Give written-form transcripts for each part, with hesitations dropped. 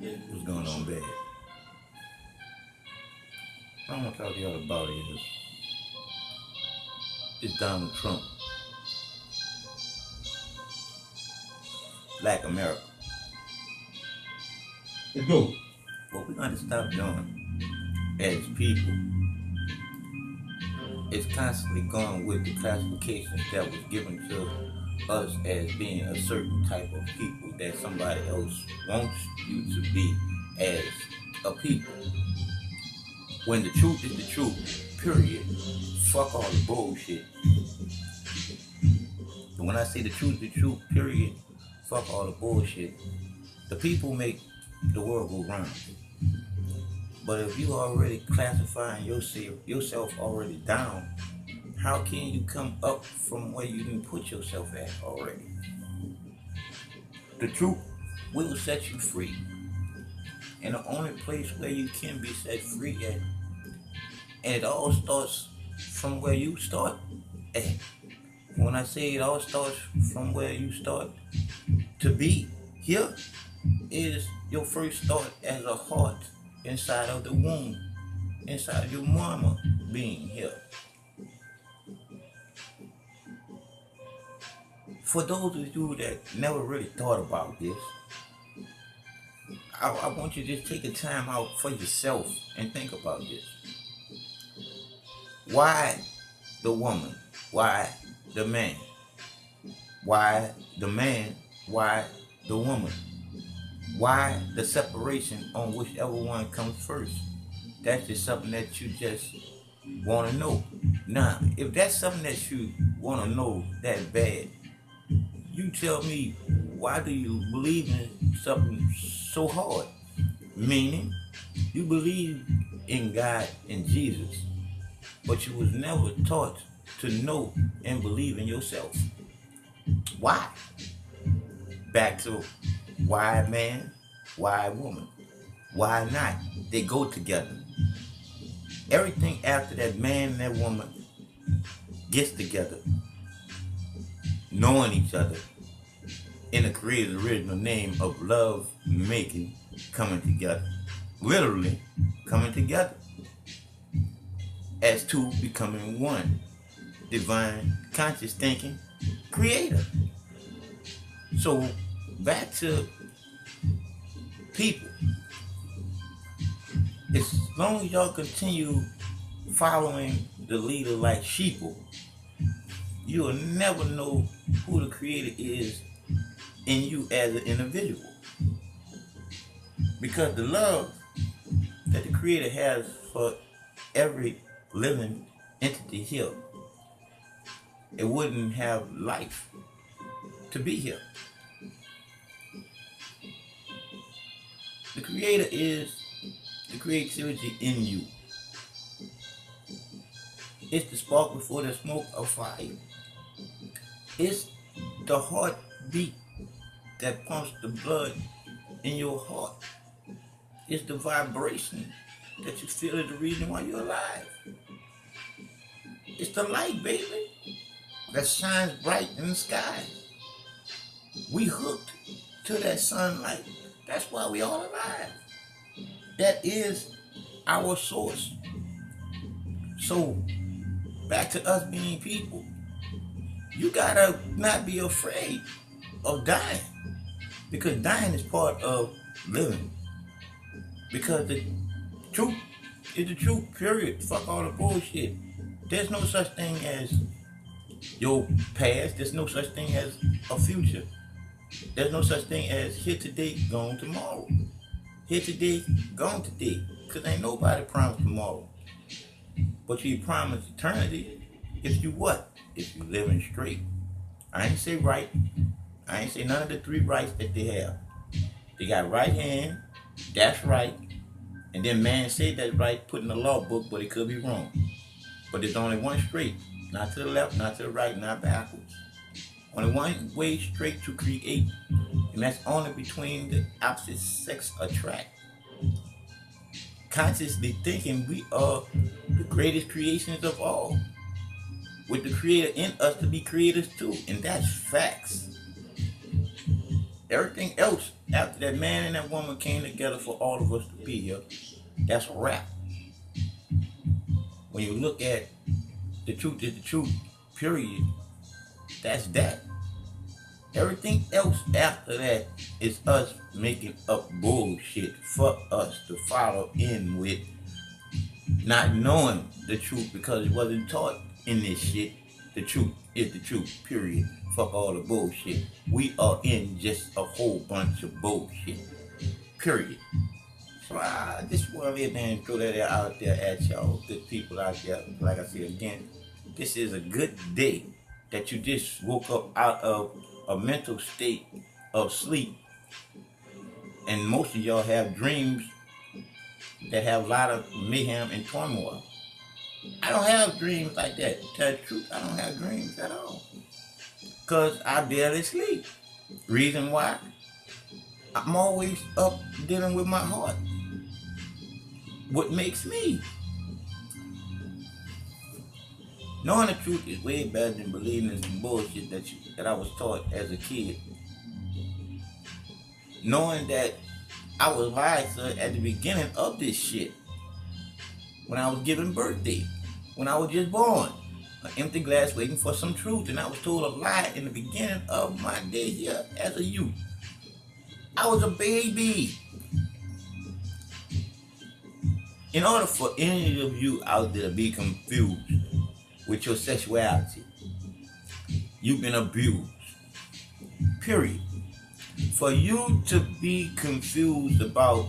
What's going on, bad? What I want to talk to y'all about is Donald Trump, Black America. Let's go. What we're going to stop doing as people is constantly going with the classifications that was given to us as being a certain type of people that somebody else wants you to be as a people. When the truth is the truth, period. Fuck all the bullshit. And when I say the truth is the truth, period, fuck all the bullshit. The people make the world go round. But if you already classifying yourself already down, how can you come up from where you didn't put yourself at already? The truth will set you free. And the only place where you can be set free at, and it all starts from where you start at. When I say it all starts from where you start to be here, is your first thought as a heart inside of the womb, inside of your mama being here. For those of you that never really thought about this, I want you to just take a time out for yourself and think about this. Why the woman? Why the man? Why the man? Why the woman? Why the separation on whichever one comes first? That's just something that you just want to know. Now, if that's something that you want to know that bad, you tell me, why do you believe in something so hard? Meaning, you believe in God and Jesus, but you was never taught to know and believe in yourself. Why? Back to why man, why woman? Why not? They go together. Everything after that man and that woman gets together, knowing each other in the Creator's original name of love making, coming together. Literally coming together as two becoming one. Divine, conscious thinking, creator. So back to people. As long as y'all continue following the leader like sheeple, you will never know who the creator is in you as an individual. Because the love that the creator has for every living entity here, it wouldn't have life to be here. The creator is the creativity in you. It's the spark before the smoke of fire. It's the heartbeat that pumps the blood in your heart. It's the vibration that you feel is the reason why you're alive. It's the light, baby, that shines bright in the sky. We hooked to that sunlight. That's why we all alive. That is our source. So, back to us being people. You gotta not be afraid of dying. Because dying is part of living. Because the truth is the truth, period. Fuck all the bullshit. There's no such thing as your past. There's no such thing as a future. There's no such thing as here today, gone tomorrow. Here today, gone today. Because ain't nobody promised tomorrow. But you promise eternity if you what? If you living straight. I ain't say right. I ain't say none of the three rights that they have. They got right hand, that's right. And then man said that's right, put in the law book, but it could be wrong. But there's only one straight. Not to the left, not to the right, not backwards. Only one way straight to create. And that's only between the opposite sex attract. Consciously thinking we are the greatest creations of all. With the creator in us to be creators too. And that's facts. Everything else after that man and that woman came together for all of us to be here, that's a wrap. When you look at the truth is the truth, period, that's that. Everything else after that is us making up bullshit for us to follow in with, not knowing the truth because it wasn't taught in this shit. The truth is the truth, period. Fuck all the bullshit. We are in just a whole bunch of bullshit, period. So I just want to throw that out there at y'all, good people out there. Like I said again, this is a good day that you just woke up out of a mental state of sleep. And most of y'all have dreams that have a lot of mayhem and turmoil. I don't have dreams like that. To tell the truth, I don't have dreams at all. Because I barely sleep. Reason why? I'm always up dealing with my heart. What makes me? Knowing the truth is way better than believing in some bullshit that I was taught as a kid. Knowing that I was lied to at the beginning of this shit. When I was given birthday. When I was just born. An empty glass waiting for some truth. And I was told a lie in the beginning of my day here as a youth. I was a baby. In order for any of you out there to be confused with your sexuality, you've been abused. Period. For you to be confused about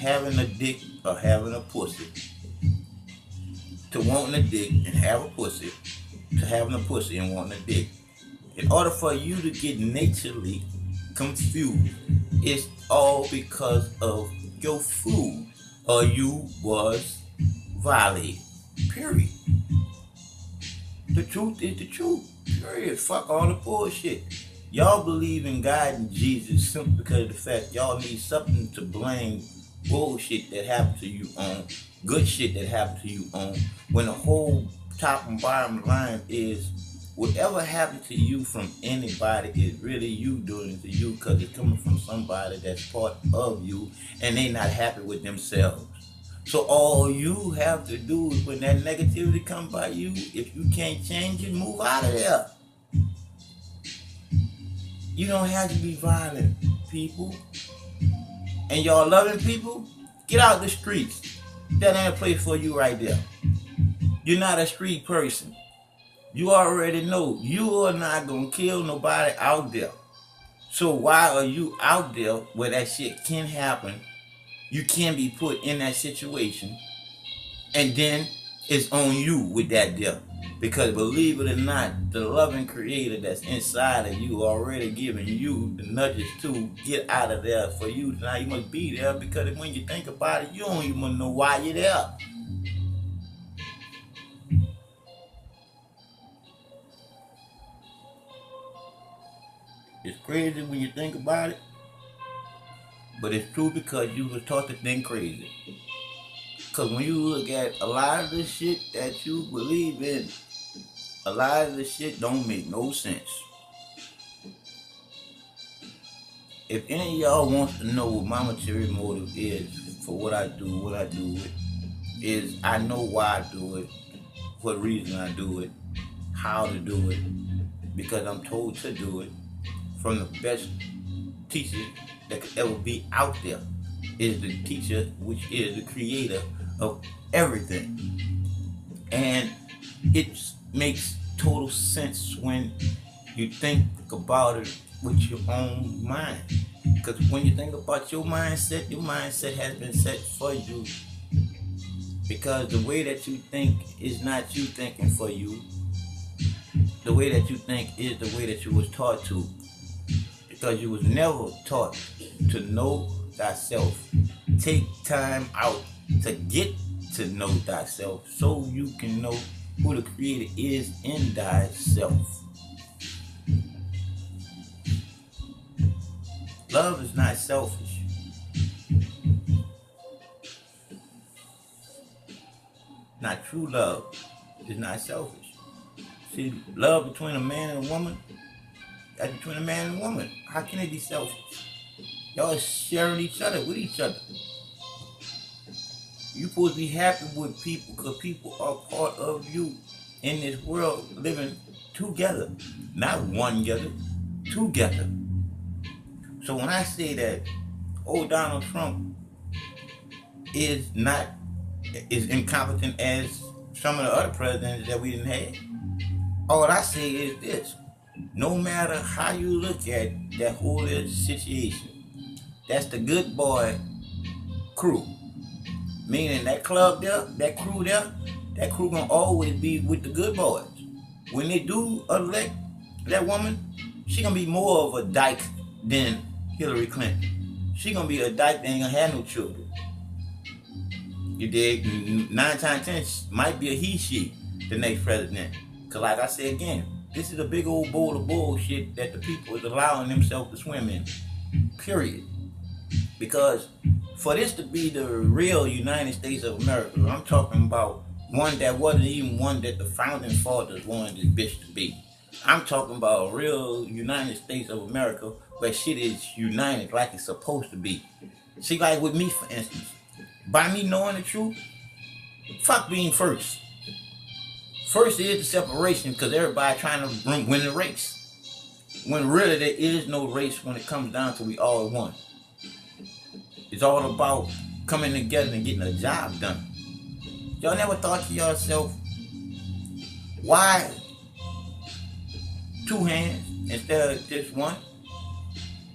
having a dick or having a pussy, to wanting a dick and have a pussy, to having a pussy and wanting a dick, in order for you to get naturally confused, it's all because of your food or you was violated. Period. The truth is the truth. Period. Fuck all the bullshit. Y'all believe in God and Jesus simply because of the fact y'all need something to blame bullshit that happened to you on, good shit that happened to you on, when the whole top and bottom line is whatever happened to you from anybody is really you doing it to you because it's coming from somebody that's part of you and they not happy with themselves. So all you have to do is when that negativity comes by you, if you can't change it, move out of there. You don't have to be violent, people. And y'all loving people, get out the streets. That ain't a place for you right there. You're not a street person. You already know you are not gonna kill nobody out there. So why are you out there where that shit can happen? You can be put in that situation, and then it's on you with that death. Because believe it or not, the loving creator that's inside of you already giving you the nudges to get out of there for you. Now you must be there because when you think about it, you don't even know why you're there. It's crazy when you think about it, but it's true because you were taught to think crazy. Because when you look at a lot of the shit that you believe in, a lot of the shit don't make no sense. If any of y'all wants to know what my material motive is for what I do it, is I know why I do it, what reason I do it, how to do it, because I'm told to do it from the best teacher that could ever be out there, is the teacher which is the creator of everything. And it makes total sense when you think about it with your own mind. Because when you think about your mindset has been set for you. Because the way that you think is not you thinking for you. The way that you think is the way that you was taught to. Because you was never taught to know thyself. Take time out to get to know thyself so you can know who the creator is in thyself. Love is not selfish. Not true love is not selfish. See, love between a man and a woman, that's between a man and a woman. How can it be selfish? Y'all sharing each other with each other. You supposed to be happy with people because people are part of you in this world living together. Not one together, together. So when I say that old Donald Trump is not as incompetent as some of the other presidents that we didn't have, all I say is this. No matter how you look at that whole situation, that's the good boy crew. Meaning that club there, that crew gonna always be with the good boys. When they do elect that woman, she gonna be more of a dyke than Hillary Clinton. She gonna be a dyke that ain't gonna have no children. You dig? 9 times 10 might be a he, she, the next president. Cause like I said again, this is a big old bowl of bullshit that the people is allowing themselves to swim in. Period. Because for this to be the real United States of America, I'm talking about one that wasn't even one that the founding fathers wanted this bitch to be. I'm talking about a real United States of America where shit is united like it's supposed to be. See, like with me, for instance, by me knowing the truth, fuck being first. First is the separation because everybody trying to win the race. When really there is no race when it comes down to we all one. It's all about coming together and getting a job done. Y'all never thought to yourself, why 2 hands instead of just 1?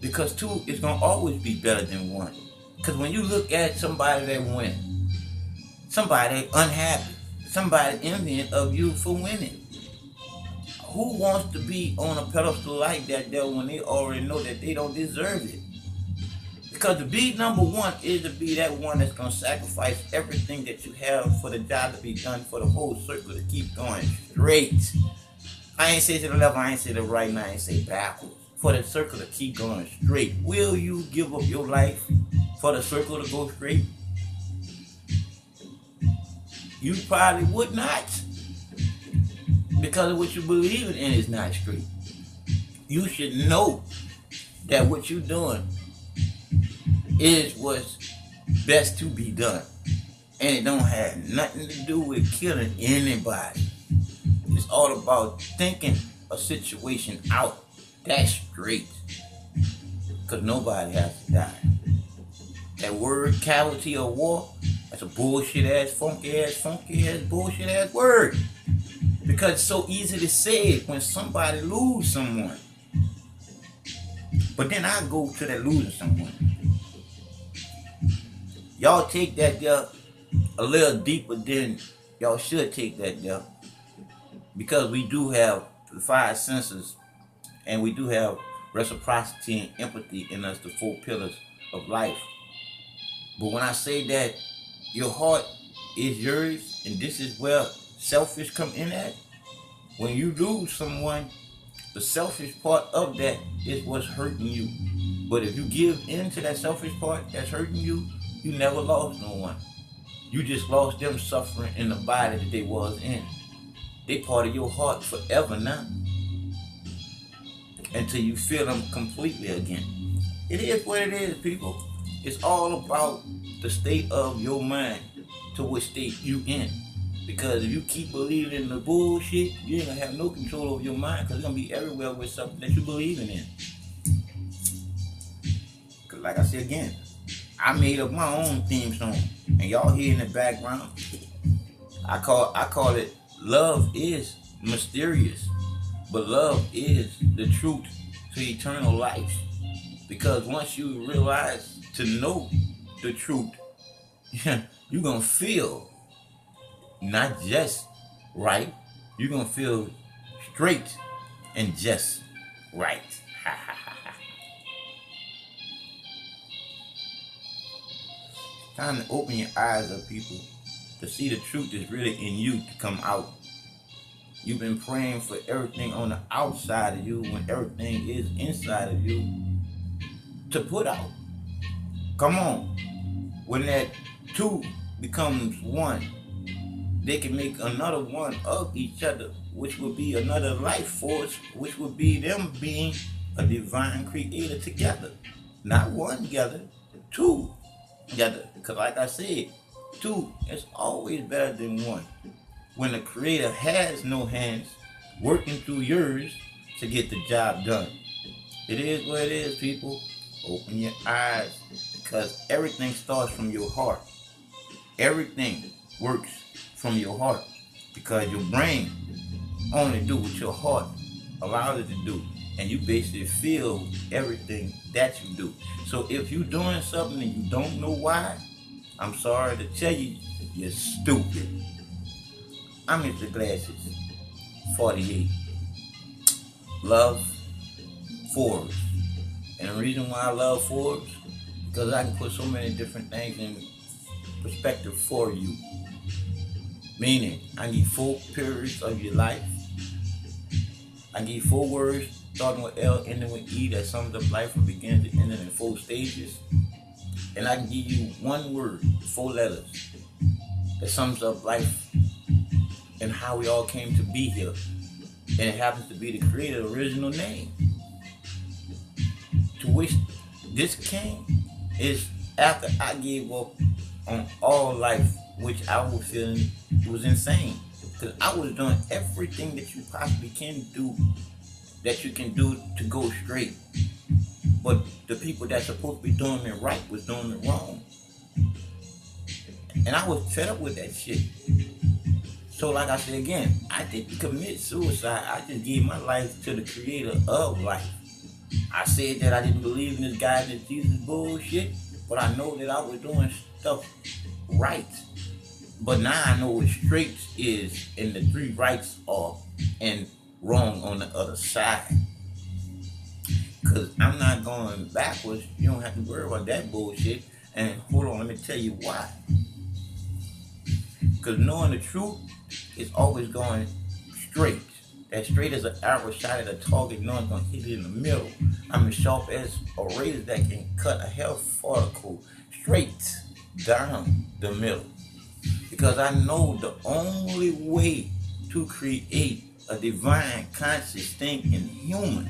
Because 2 is going to always be better than 1. Because when you look at somebody that wins, somebody unhappy, somebody envying of you for winning. Who wants to be on a pedestal like that there when they already know that they don't deserve it? Because to be number 1 is to be that one that's going to sacrifice everything that you have for the job to be done, for the whole circle to keep going straight. I ain't say to the left, I ain't say to the right, and I ain't say backwards. For the circle to keep going straight. Will you give up your life for the circle to go straight? You probably would not. Because of what you believe in is not straight. You should know that what you're doing is what's best to be done. And it don't have nothing to do with killing anybody. It's all about thinking a situation out. That's straight. Because nobody has to die. That word casualty or war, that's a bullshit ass, funky ass, bullshit ass word. Because it's so easy to say it when somebody lose someone. But then I go to that losing someone. Y'all take that there a little deeper than y'all should take that there. Because we do have the 5 senses and we do have reciprocity and empathy in us, the 4 pillars of life. But when I say that your heart is yours and this is where selfish come in at, when you lose someone, the selfish part of that is what's hurting you. But if you give in to that selfish part that's hurting you, you never lost no one. You just lost them suffering in the body that they was in. They part of your heart forever now. Until you feel them completely again. It is what it is, people. It's all about the state of your mind to which state you in. Because if you keep believing in the bullshit, you ain't gonna have no control over your mind because it's gonna be everywhere with something that you believing in. Cause like I said again, I made up my own theme song. And y'all hear in the background, I call it Love is Mysterious. But love is the truth to eternal life. Because once you realize to know the truth, you're gonna feel not just right, you're gonna feel straight and just right. Time to open your eyes up, people, to see the truth is really in you to come out. You've been praying for everything on the outside of you when everything is inside of you to put out. Come on. When that 2 becomes 1, they can make another one of each other, which would be another life force, which would be them being a divine creator together. Not one together, two together. Because like I said, two is always better than one. When the creator has no hands working through yours to get the job done. It is what it is, people. Open your eyes because everything starts from your heart. Everything works from your heart because your brain only do what your heart allows it to do, and you basically feel everything that you do. So if you're doing something and you don't know why, I'm sorry to tell you, you're stupid. I'm Mr. Glasses, 48. Love 4's. And the reason why I love 4's, because I can put so many different things in perspective for you. Meaning, I need 4 periods of your life. I give 4 words starting with L, ending with E that sums up life from beginning to ending in 4 stages. And I can give you 1 word, 4 letters, that sums up life and how we all came to be here. And it happens to be the creator's original name. To which this came is after I gave up on all life, which I was feeling was insane. Because I was doing everything that you possibly can do, that you can do to go straight. But the people that's supposed to be doing it right was doing it wrong. And I was fed up with that shit. So like I said again, I didn't commit suicide. I just gave my life to the creator of life. I said that I didn't believe in this God and Jesus bullshit, but I know that I was doing stuff right. But now I know what straight is and the 3 rights are and wrong on the other side. Because I'm not going backwards. You don't have to worry about that bullshit. And hold on, let me tell you why. Because knowing the truth is always going straight. That straight as an arrow shot at a target, knowing it's going to hit it in the middle. I'm as sharp as a razor that can cut a hair follicle straight down the middle. Because I know the only way to create a divine, conscious thinking human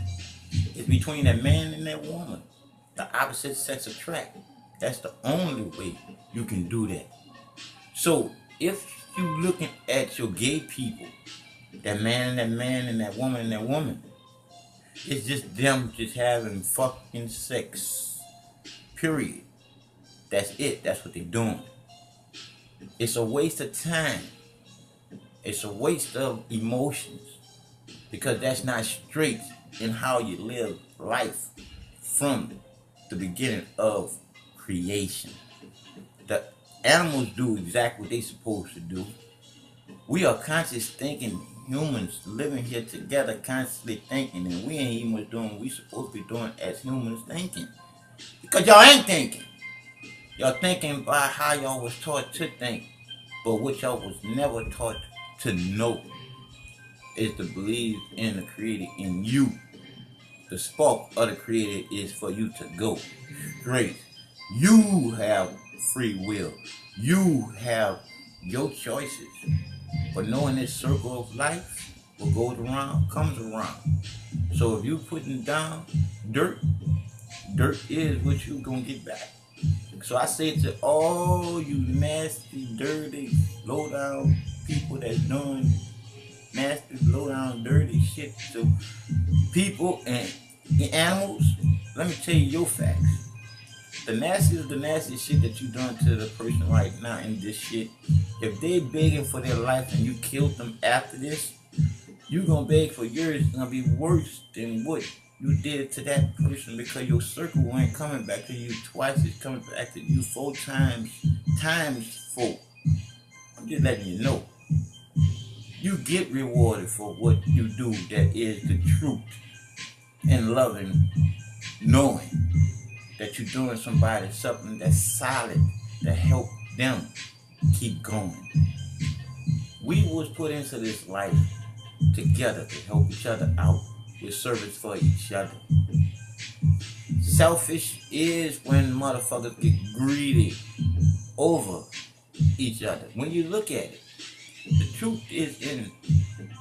is between that man and that woman. The opposite sex attract. That's the only way you can do that. So if you looking at your gay people, that man and that woman, it's just them just having fucking sex. Period. That's it. That's what they're doing. It's a waste of time. It's a waste of emotions. Because that's not straight in how you live life from the beginning of creation. The animals do exactly what they're supposed to do. We are conscious thinking humans living here together, constantly thinking, and we ain't even doing what we supposed to be doing as humans thinking. Because y'all ain't thinking. Y'all thinking by how y'all was taught to think, but what y'all was never taught to know is to believe in the creator in you. The spark of the creator is for you to go straight. You have free will. You have your choices. But knowing this circle of life, what goes around comes around. So if you putting down dirt, dirt is what you gonna get back. So I say to all you nasty, dirty, low down people that's doing nasty, low down, dirty shit to people and animals, let me tell you your facts. The nastiest shit that you doing to the person right now in this shit, if they begging for their life and you killed them after this, you gonna beg for yours. It's gonna be worse than what you did to that person, because your circle ain't coming back to you twice. It's coming back to you 4 times 4. I'm just letting you know. You get rewarded for what you do that is the truth, and loving, knowing that you're doing somebody something that's solid to help them keep going. We was put into this life together to help each other out with service for each other. Selfish is when motherfuckers get greedy over each other. When you look at it, the truth is in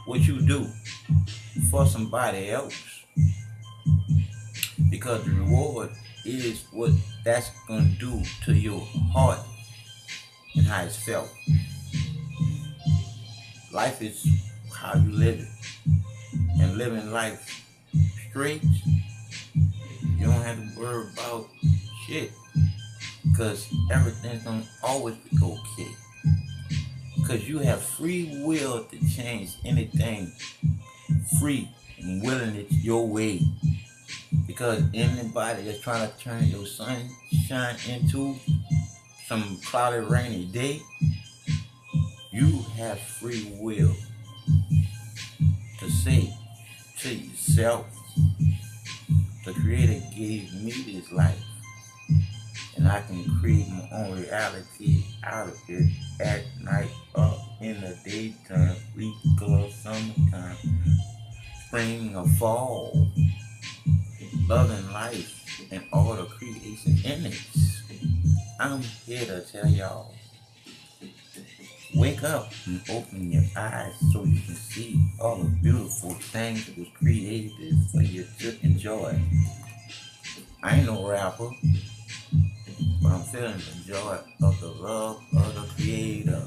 what you do for somebody else, because the reward is what that's gonna do to your heart and how it's felt. Life is how you live it. And living life straight, you don't have to worry about shit. Because everything's gonna always be okay. Because you have free will to change anything, free and willing it your way. Because anybody that's trying to turn your sunshine into some cloudy, rainy day, you have free will to say to yourself, the Creator gave me this life, and I can create my own reality out of it at night, up in the daytime, week or summertime, spring or fall, loving life and all the creation in it. I'm here to tell y'all, wake up and open your eyes so you can see all the beautiful things that was created for you to enjoy. I ain't no rapper, but I'm feeling the joy of the love of the Creator.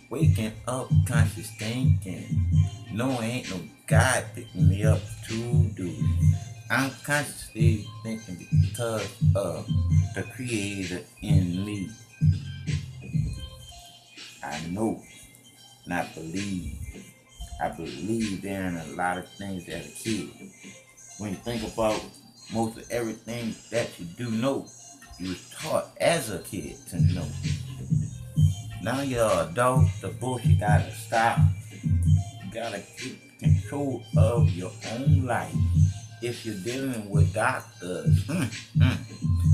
Waking up, conscious thinking. No, ain't no God picking me up to do. I'm consciously thinking because of the Creator in me. I know, not believe. I believed in a lot of things as a kid. When you think about most of everything that you do know, you was taught as a kid to know. Now you're an adult, the bullshit gotta stop. You gotta keep control of your own life. If you're dealing with doctors,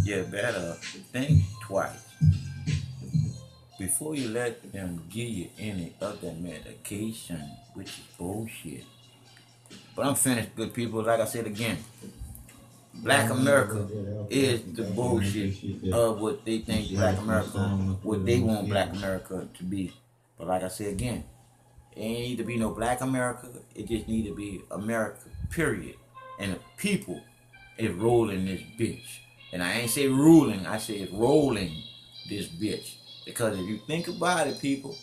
you better think twice before you let them give you any other medication, which is bullshit. But I'm finished, good people. Like I said again, Black America is the bullshit of what they think Black America, what they want Black America to be. But like I said again, it ain't need to be no Black America. It just need to be America, period. And the people is rolling this bitch. And I ain't say ruling, I say rolling this bitch. Because if you think about it, people,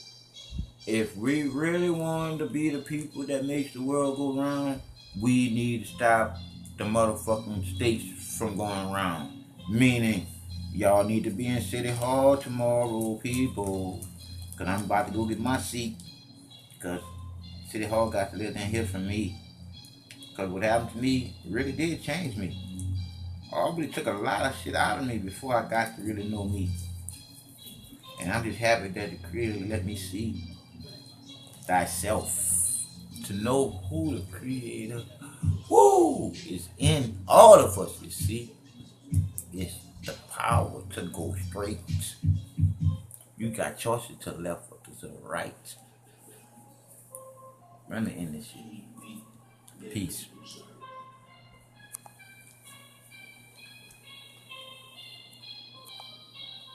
if we really wanted to be the people that makes the world go round, we need to stop the motherfucking states from going around. Meaning, y'all need to be in City Hall tomorrow, people. Because I'm about to go get my seat. Because City Hall got to live in here for me. Because what happened to me really did change me. Already took a lot of shit out of me before I got to really know me. And I'm just happy that the Creator let me see thyself. To know who the Creator is in all of us, you see. It's the power to go straight. You got choices to the left or to the right. Let me end this shit. Peace.